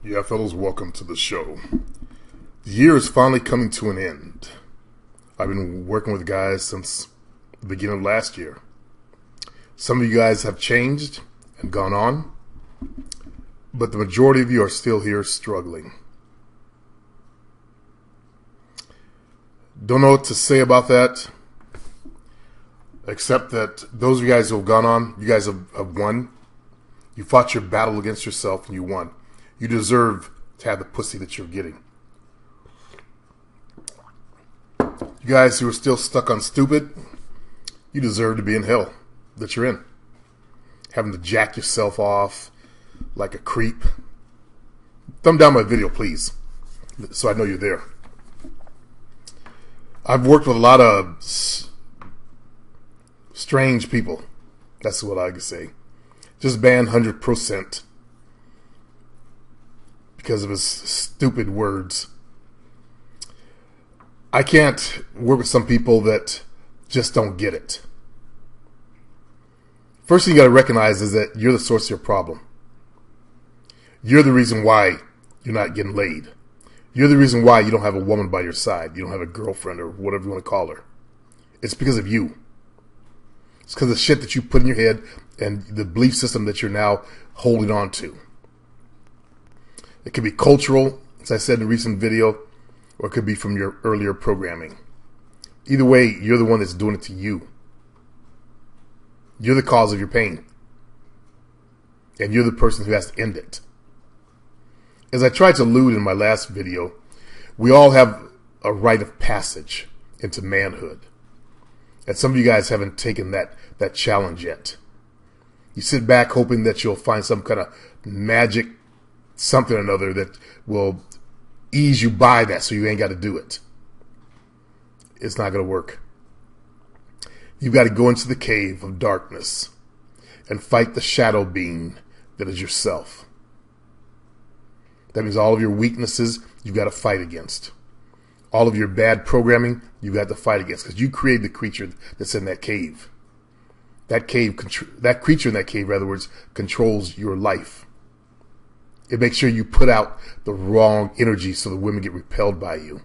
Yeah, fellas, welcome to the show. The year is finally coming to an end. I've been working with guys since the beginning of last year. Some of you guys have changed and gone on, but the majority of you are still here struggling. Don't know what to say about that, except that those of you guys who have gone on, you guys have won. You fought your battle against yourself and you won. You deserve to have the pussy that you're getting. You guys who are still stuck on stupid, you deserve to be in hell that you're in. Having to jack yourself off like a creep. Thumb down my video, please, so I know you're there. I've worked with a lot of strange people. That's what I could say. Just banned 100% because of his stupid words. I can't work with some people that just don't get it. First thing you got to recognize is that you're the source of your problem. You're the reason why you're not getting laid. You're the reason why you don't have a woman by your side. You don't have a girlfriend or whatever you want to call her. It's because of you. It's because of the shit that you put in your head and the belief system that you're now holding on to. It could be cultural, as I said in a recent video, or it could be from your earlier programming. Either way, you're the one that's doing it to you. You're the cause of your pain. And you're the person who has to end it. As I tried to allude in my last video, we all have a rite of passage into manhood. And some of you guys haven't taken that challenge yet. You sit back hoping that you'll find some kind of magic something or another that will ease you by that so you ain't got to do it. It's not going to work. You've got to go into the cave of darkness and fight the shadow being that is yourself. That means all of your weaknesses you've got to fight against. All of your bad programming you've got to fight against because you created the creature that's in that cave. That creature in that cave, in other words, controls your life. It makes sure you put out the wrong energy so the women get repelled by you.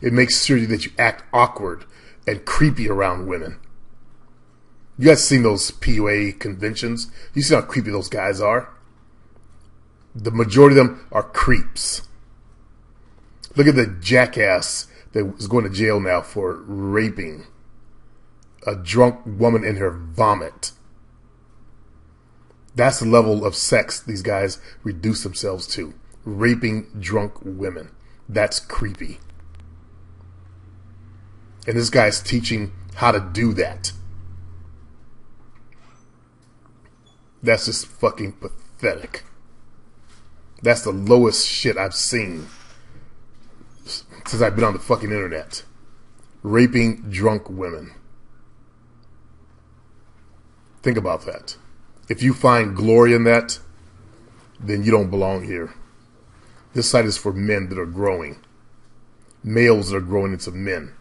It makes sure that you act awkward and creepy around women. You guys seen those PUA conventions? You see how creepy those guys are? The majority of them are creeps. Look at the jackass that is going to jail now for raping a drunk woman in her vomit. That's the level of sex these guys reduce themselves to. Raping drunk women. That's creepy. And this guy's teaching how to do that. That's just fucking pathetic. That's the lowest shit I've seen since I've been on the fucking internet. Raping drunk women. Think about that. If you find glory in that, then you don't belong here. This site is for men that are growing. Males that are growing into men.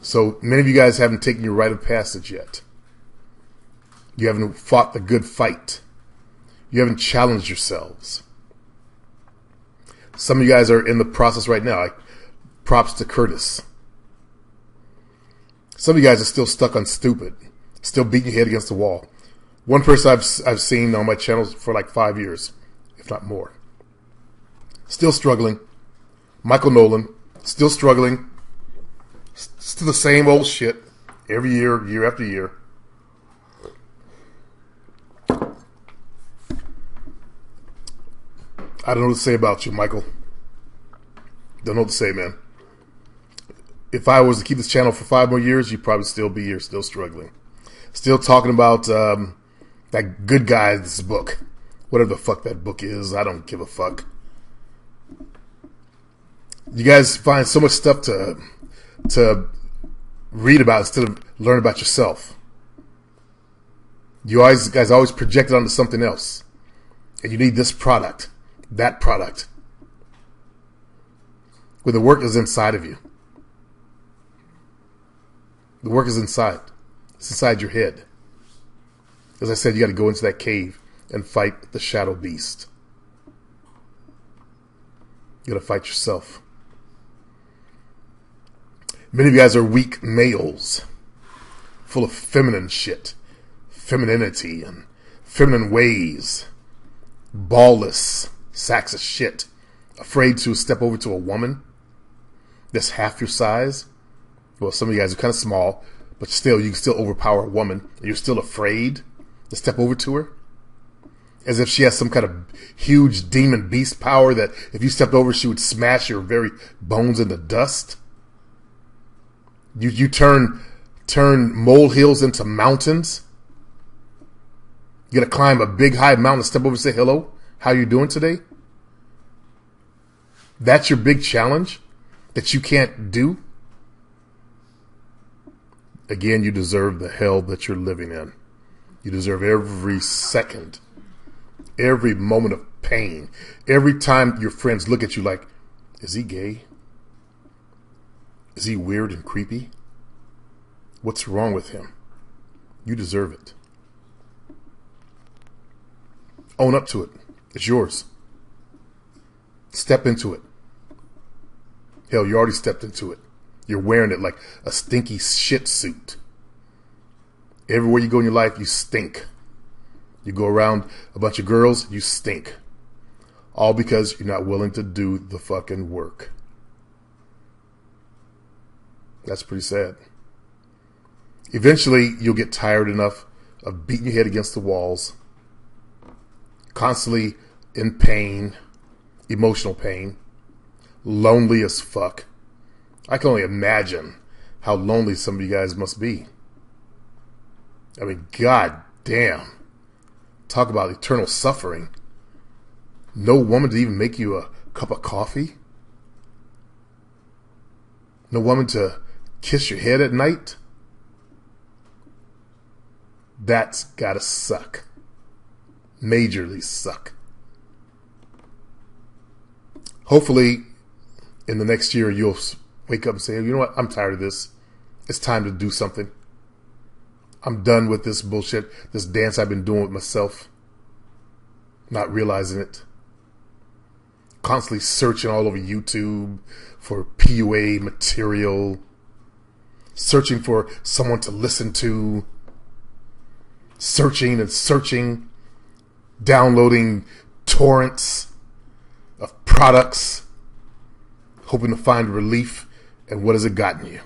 So many of you guys haven't taken your rite of passage yet. You haven't fought the good fight. You haven't challenged yourselves. Some of you guys are in the process right now. Like, props to Curtis. Some of you guys are still stuck on stupid. Still beating your head against the wall. One person I've seen on my channel for like 5 years, if not more. Still struggling. Michael Nolan, still struggling. Still the same old shit. Every year, year after year. I don't know what to say about you, Michael. Don't know what to say, man. If I was to keep this channel for 5 more years, you'd probably still be here, still struggling. Still talking about that good guy's book. Whatever the fuck that book is, I don't give a fuck. You guys find so much stuff to read about instead of learn about yourself. You guys always project it onto something else. And you need this product, that product. Where the work is inside of you. The work is inside. It's inside your head. As I said, you got to go into that cave and fight the shadow beast. You gotta fight yourself. Many of you guys are weak males, full of feminine shit, femininity and feminine ways, ballless sacks of shit, afraid to step over to a woman that's half your size. Well, some of you guys are kind of small, but still, you can still overpower a woman, and you're still afraid to step over to her, as if she has some kind of huge demon beast power that if you stepped over, she would smash your very bones into dust. You turn molehills into mountains. You gotta climb a big high mountain, step over and say hello. How you doing today? That's your big challenge that you can't do. Again, you deserve the hell that you're living in. You deserve every second, every moment of pain. Every time your friends look at you like, is he gay? Is he weird and creepy? What's wrong with him? You deserve it. Own up to it. It's yours. Step into it. Hell, you already stepped into it. You're wearing it like a stinky shit suit. Everywhere you go in your life, you stink. You go around a bunch of girls, you stink. All because you're not willing to do the fucking work. That's pretty sad. Eventually, you'll get tired enough of beating your head against the walls, constantly in pain, emotional pain, lonely as fuck. I can only imagine how lonely some of you guys must be. I mean, god damn. Talk about eternal suffering. No woman to even make you a cup of coffee. No woman to kiss your head at night. That's gotta suck. Majorly suck. Hopefully, in the next year, you'll wake up and say, you know what, I'm tired of this. It's time to do something. I'm done with this bullshit, this dance I've been doing with myself. Not realizing it. Constantly searching all over YouTube for PUA material. Searching for someone to listen to. Searching and searching. Downloading torrents of products. Hoping to find relief. And what has it gotten you?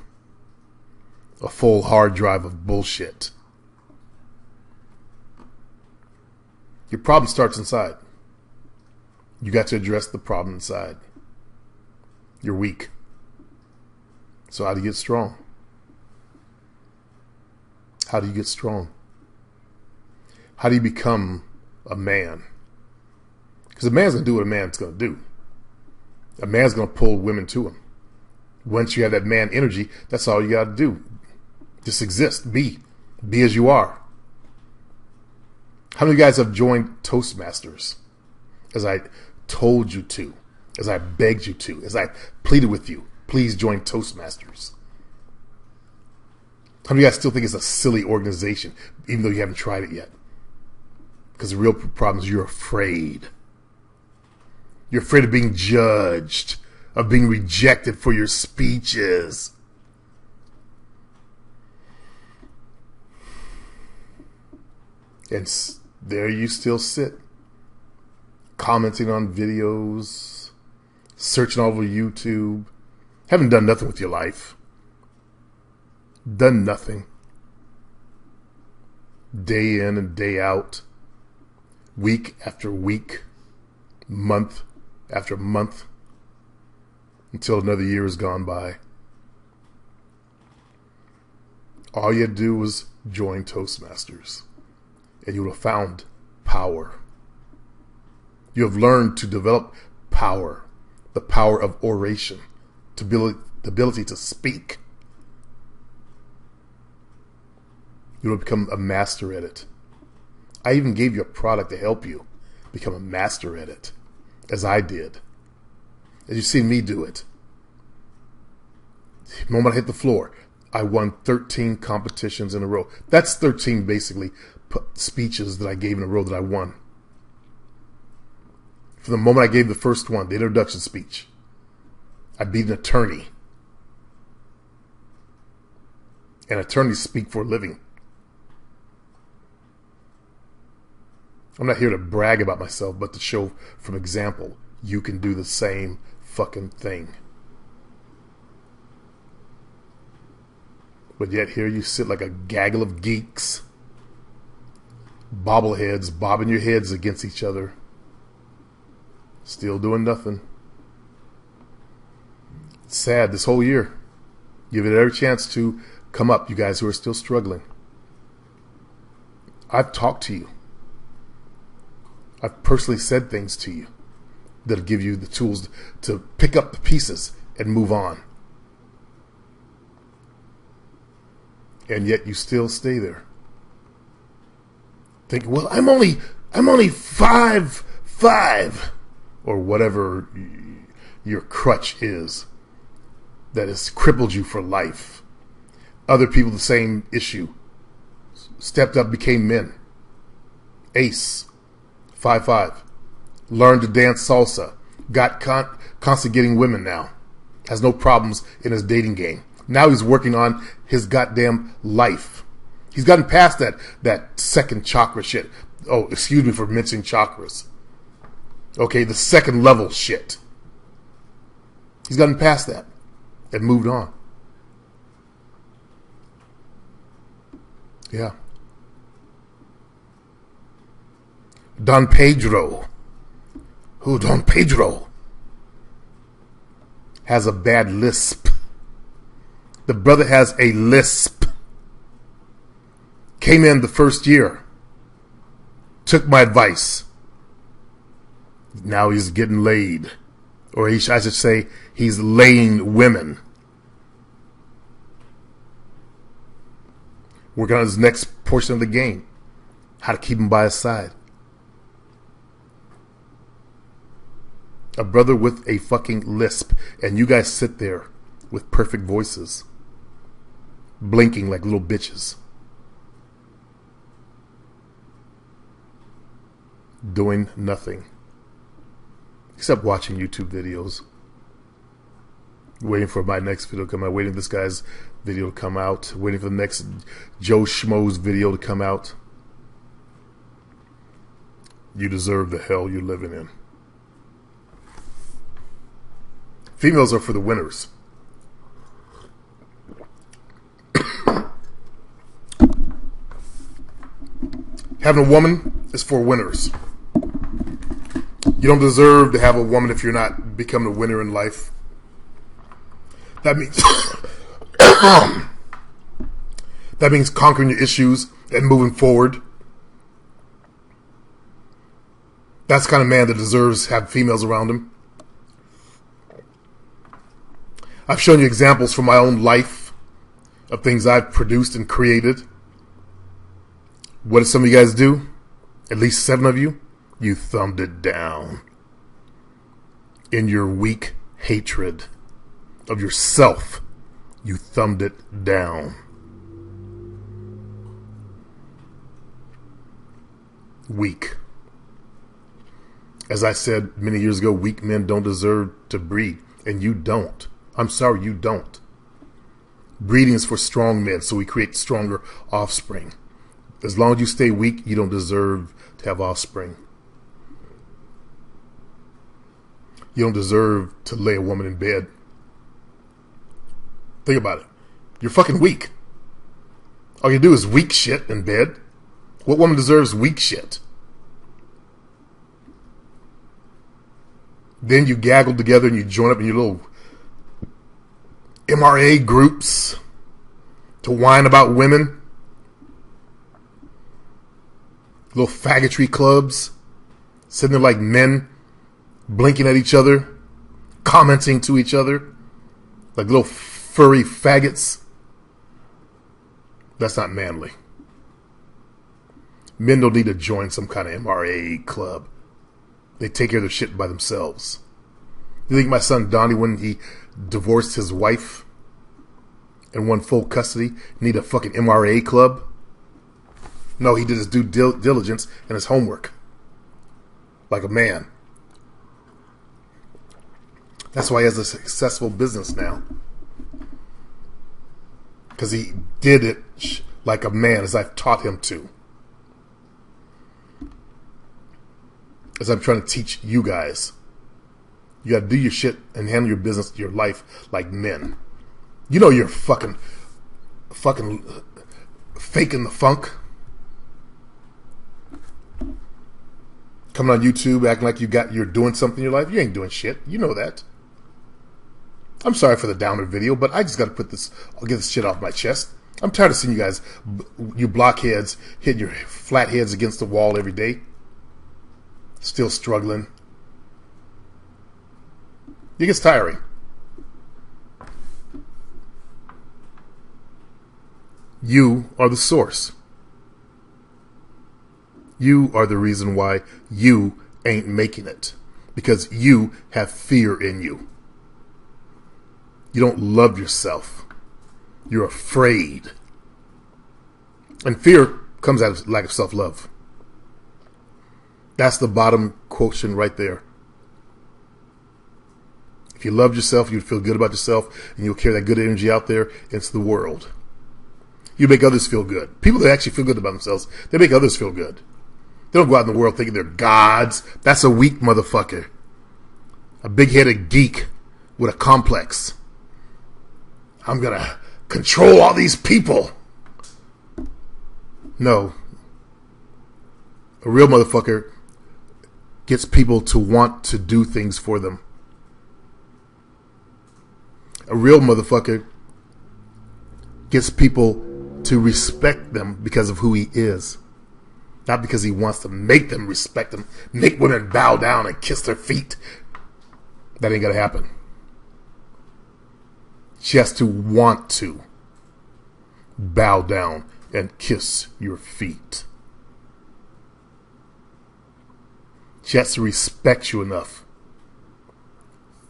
A full hard drive of bullshit. Your problem starts inside. You got to address the problem inside. You're weak. So how do you get strong? How do you get strong? How do you become a man? Because a man's going to do what a man's going to do. A man's going to pull women to him. Once you have that man energy, that's all you got to do. Just exist. Be. Be as you are. How many of you guys have joined Toastmasters? As I told you to. As I begged you to. As I pleaded with you. Please join Toastmasters. How many of you guys still think it's a silly organization, even though you haven't tried it yet? Because the real problem is you're afraid. You're afraid of being judged. Of being rejected for your speeches. And there you still sit, commenting on videos, searching all over YouTube, haven't done nothing with your life. Done nothing. Day in and day out, week after week, month after month, until another year has gone by. All you had to do was join Toastmasters. And you would have found power. You have learned to develop power. The power of oration. The ability to speak. You will become a master at it. I even gave you a product to help you become a master at it. As I did. As you see me do it. The moment I hit the floor, I won 13 competitions in a row. That's 13 basically speeches that I gave in a row that I won. From the moment I gave the first one, the introduction speech, I'd be an attorney. And attorneys speak for a living. I'm not here to brag about myself, but to show from example, you can do the same fucking thing. But yet here you sit like a gaggle of geeks, bobbleheads, bobbing your heads against each other, still doing nothing. It's sad this whole year. Give it every chance to come up, you guys who are still struggling. I've talked to you. I've personally said things to you that'll give you the tools to pick up the pieces and move on. And yet you still stay there. Think, well, I'm only 5'5", or whatever your crutch is that has crippled you for life. Other people, the same issue. Stepped up, became men. Ace, 5'5", learned to dance salsa, got constantly getting women now, has no problems in his dating game. Now he's working on his goddamn life. He's gotten past that second chakra shit. Oh, excuse me for mentioning chakras. Okay, the second level shit. He's gotten past that and moved on. Yeah. Don Pedro. Who Don Pedro? Has a bad lisp. The brother has a lisp. Came in the first year. Took my advice. Now he's getting laid. Or I should say, he's laying women. Working on his next portion of the game. How to keep him by his side. A brother with a fucking lisp. And you guys sit there with perfect voices. Blinking like little bitches. Doing nothing. Except watching YouTube videos. Waiting for my next video to come out. Waiting for this guy's video to come out. Waiting for the next Joe Schmo's video to come out. You deserve the hell you're living in. Females are for the winners. Having a woman is for winners. You don't deserve to have a woman if you're not becoming a winner in life. That means that means conquering your issues and moving forward. That's the kind of man that deserves to have females around him. I've shown you examples from my own life of things I've produced and created. What did some of you guys do? At least 7 of you? You thumbed it down. In your weak hatred of yourself, you thumbed it down. Weak. As I said many years ago, weak men don't deserve to breed. And you don't. I'm sorry, you don't. Breeding is for strong men, so we create stronger offspring. As long as you stay weak, you don't deserve to have offspring. You don't deserve to lay a woman in bed. Think about it. You're fucking weak. All you do is weak shit in bed. What woman deserves weak shit? Then you gaggle together and you join up in your little MRA groups to whine about women. Little faggotry clubs, sitting there like men, blinking at each other, commenting to each other, like little furry faggots. That's not manly. Men don't need to join some kind of MRA club. They take care of their shit by themselves. You think my son Donnie, when he divorced his wife and won full custody, need a fucking MRA club? No, he did his due diligence and his homework. Like a man. That's why he has a successful business now. Because he did it like a man, as I've taught him to. As I'm trying to teach you guys. You gotta do your shit and handle your business, your life like men. You know you're fucking faking the funk. Coming on YouTube acting like you're doing something in your life. You ain't doing shit. You know that. I'm sorry for the downer video, but I just gotta I'll get this shit off my chest. I'm tired of seeing you guys, you blockheads, hitting your flat heads against the wall every day. Still struggling. It gets tiring. You are the source. You are the reason why you ain't making it. Because you have fear in you. You don't love yourself. You're afraid. And fear comes out of lack of self-love. That's the bottom quotient right there. If you loved yourself, you'd feel good about yourself, and you'll carry that good energy out there into the world. You make others feel good. People that actually feel good about themselves, they make others feel good. They don't go out in the world thinking they're gods. That's a weak motherfucker. A big-headed geek with a complex. I'm going to control all these people. No. A real motherfucker gets people to want to do things for them. A real motherfucker gets people to respect them because of who he is. Not because he wants to make them respect him. Make women bow down and kiss their feet. That ain't gonna happen. She has to want to bow down and kiss your feet. She has to respect you enough.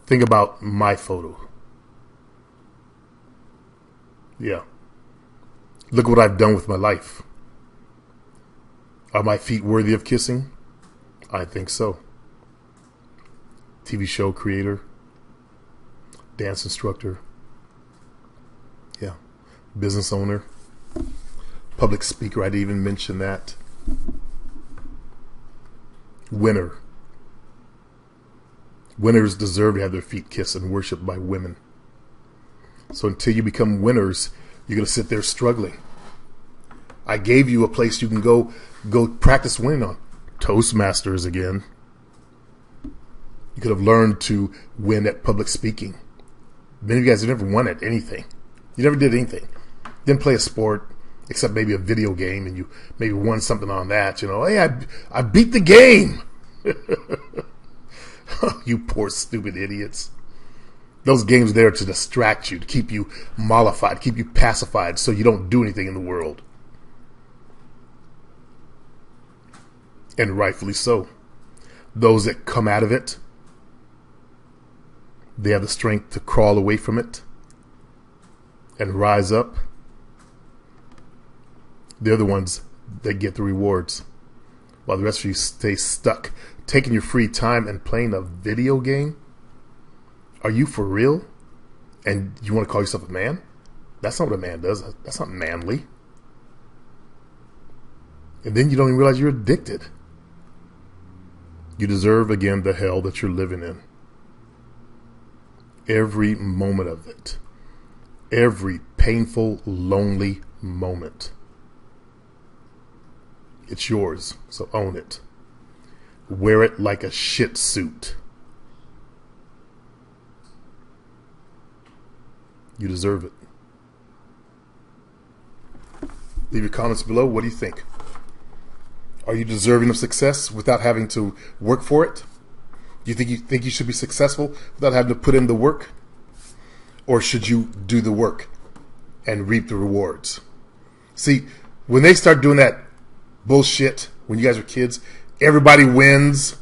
Think about my photo. Yeah. Look what I've done with my life. Are my feet worthy of kissing? I think so. TV show creator. Dance instructor. Yeah. Business owner. Public speaker. I didn't even mention that. Winner. Winners deserve to have their feet kissed and worshipped by women. So until you become winners, you're going to sit there struggling. I gave you a place you can go practice winning on. Toastmasters again. You could have learned to win at public speaking. Many of you guys have never won at anything. You never did anything. Didn't play a sport, except maybe a video game, and you maybe won something on that. You know, hey, I beat the game. You poor stupid idiots. Those games are there to distract you, to keep you mollified, keep you pacified, so you don't do anything in the world. And rightfully so. Those that come out of it, they have the strength to crawl away from it and rise up. They're the ones that get the rewards, while the rest of you stay stuck, taking your free time and playing a video game. Are you for real? And you want to call yourself a man? That's not what a man does. That's not manly. And then you don't even realize you're addicted. You deserve, again, the hell that you're living in. Every moment of it. Every painful, lonely moment. It's yours, so own it. Wear it like a shit suit. You deserve it. Leave your comments below. What do you think? Are you deserving of success without having to work for it? Do you think you should be successful without having to put in the work? Or should you do the work and reap the rewards? See, when they start doing that bullshit, when you guys were kids, everybody wins.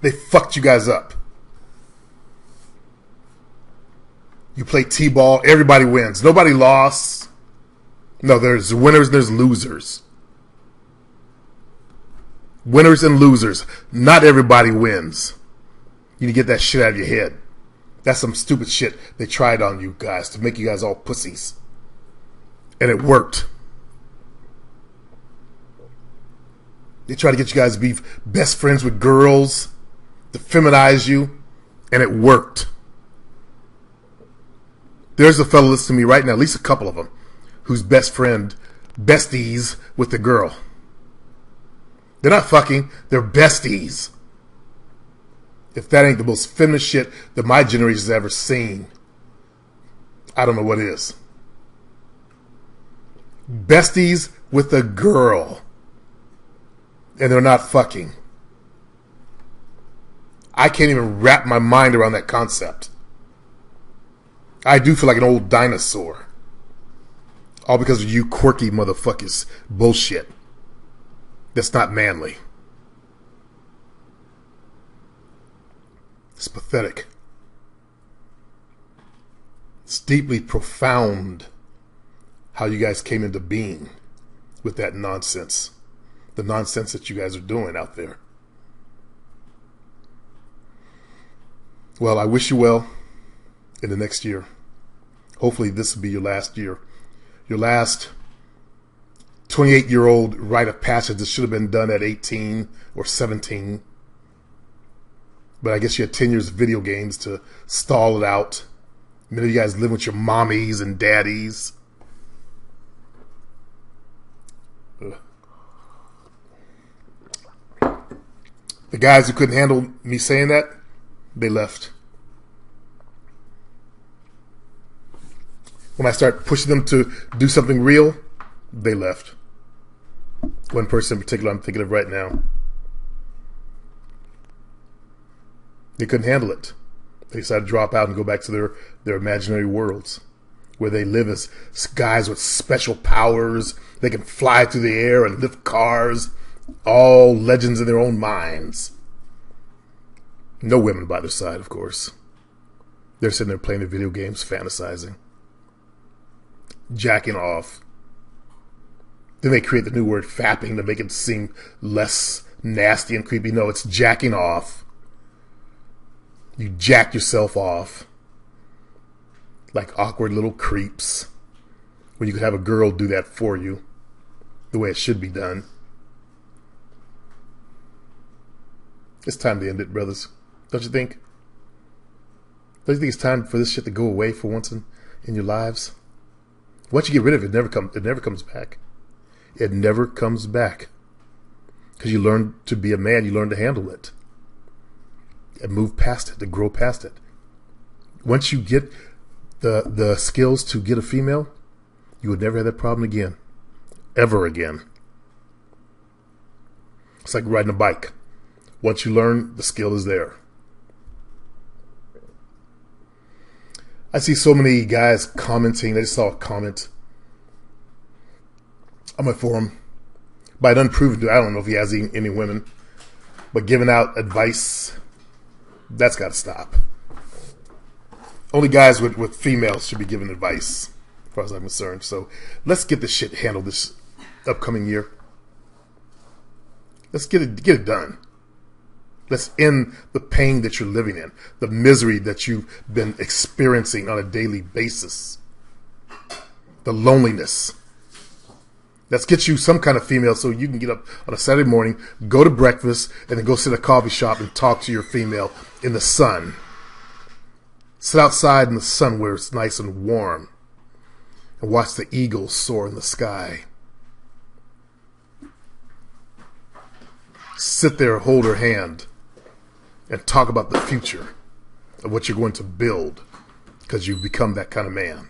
They fucked you guys up. You play T-ball, everybody wins. Nobody lost. No, there's winners, there's losers. Winners and losers. Not everybody wins. You need to get that shit out of your head. That's some stupid shit they tried on you guys to make you guys all pussies. And it worked. They tried to get you guys to be best friends with girls, to feminize you, and it worked. There's a fellow listening to me right now, at least a couple of them, who's besties with the girl. They're not fucking, they're besties. If that ain't the most feminist shit that my generation's ever seen, I don't know what is. Besties with a girl. And they're not fucking. I can't even wrap my mind around that concept. I do feel like an old dinosaur. All because of you quirky motherfuckers bullshit. That's not manly. It's pathetic. It's deeply profound how you guys came into being with that nonsense. The nonsense that you guys are doing out there. Well, I wish you well in the next year. Hopefully this will be your last year. Your last 28-year-old rite of passage that should have been done at 18 or 17. But I guess you had 10 years of video games to stall it out. Many of you guys live with your mommies and daddies. Ugh. The guys who couldn't handle me saying that, they left. When I start pushing them to do something real, they left. One person in particular I'm thinking of right now. They couldn't handle it. They decided to drop out and go back to their imaginary worlds, where they live as guys with special powers. They can fly through the air and lift cars. All legends in their own minds. No women by their side, of course. They're sitting there playing their video games, fantasizing. Jacking off. Then they create the new word fapping to make it seem less nasty and creepy. No, it's jacking off. You jack yourself off. Like awkward little creeps. When you could have a girl do that for you. The way it should be done. It's time to end it, brothers. Don't you think? Don't you think it's time for this shit to go away for once in your lives? Once you get rid of it, it never comes back. It never comes back. Because you learn to be a man, you learn to handle it. And move past it, to grow past it. Once you get the skills to get a female, you would never have that problem again. Ever again. It's like riding a bike. Once you learn, the skill is there. I see so many guys commenting. I just saw a comment on my forum by an unproven dude. I don't know if he has any women, but giving out advice, that's got to stop. Only guys with females should be giving advice, as far as I'm concerned. So let's get this shit handled this upcoming year. Let's get it done. Let's end the pain that you're living in, the misery that you've been experiencing on a daily basis, the loneliness. Let's get you some kind of female so you can get up on a Saturday morning, go to breakfast, and then go sit at a coffee shop and talk to your female in the sun. Sit outside in the sun where it's nice and warm and watch the eagles soar in the sky. Sit there, hold her hand, and talk about the future of what you're going to build because you've become that kind of man.